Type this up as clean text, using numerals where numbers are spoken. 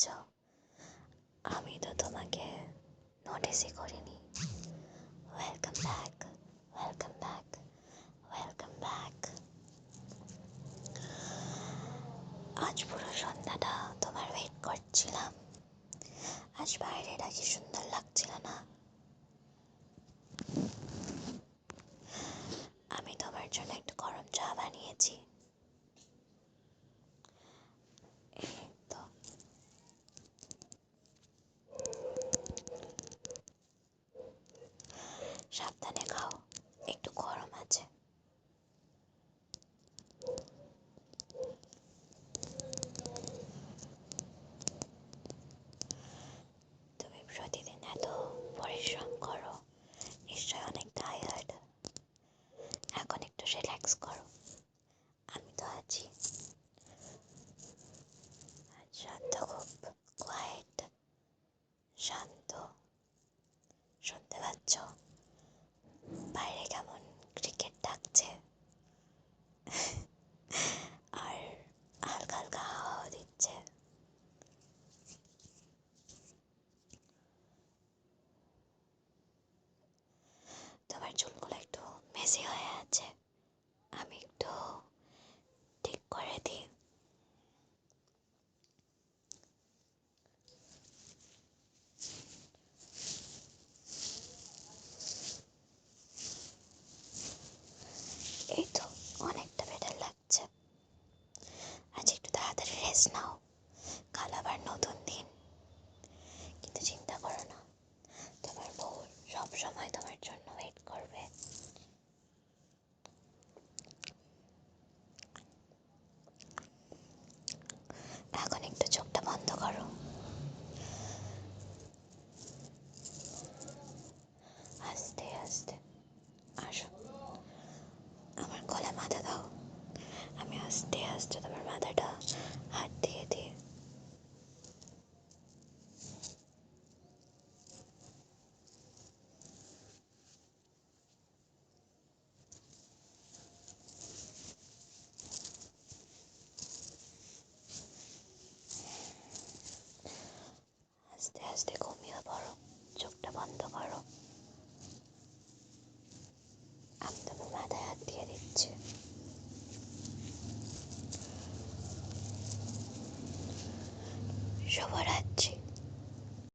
আছো? আমি তো তোমাকে নোটিসই করিনি। Welcome back, welcome back, welcome back. আজ পুরো সন্ধ্যাটা তোমার ওয়েট করছিলাম। আজ বাইরেটা কি সুন্দর লাগছিল না? আমি তোমার জন্য একটু গরম চা বানিয়েছি। এই তো। সাবধানে খাও, একটু গরম আছে। তুমি প্রতিদিন এত পরিশ্রম করো, নিশ্চয় অনেক টায়ার্ড। এখন একটু রিল্যাক্স করো, আমি তো আছি। আজ রাতটা খুব কোয়াইট, শান্ত। শুনতে পাচ্ছ বাইরে কেমন ক্রিকেট ডাকছে, আর হালকা হালকা হাওয়া দিচ্ছে। তোমার চুলগুলো একটু মেসি হয়ে আছে, আমি একটু ঠিক করে দিই। এই তো অনেকটা বেটার লাগছে। আজ একটু তাড়াতাড়ি রেস্ট নাও, কাল আবার নতুন দিন। কিন্তু চিন্তা করো না, তোমার বউ সব সময় তোমার জন্য ওয়েট করবে। এখন একটু চোখটা বন্ধ করো। আস্তে আস্তে আসো, আমার গলা মাথা দাও। আমি আস্তে আস্তে তোমার মাথাটা হাত দিয়ে দিয়ে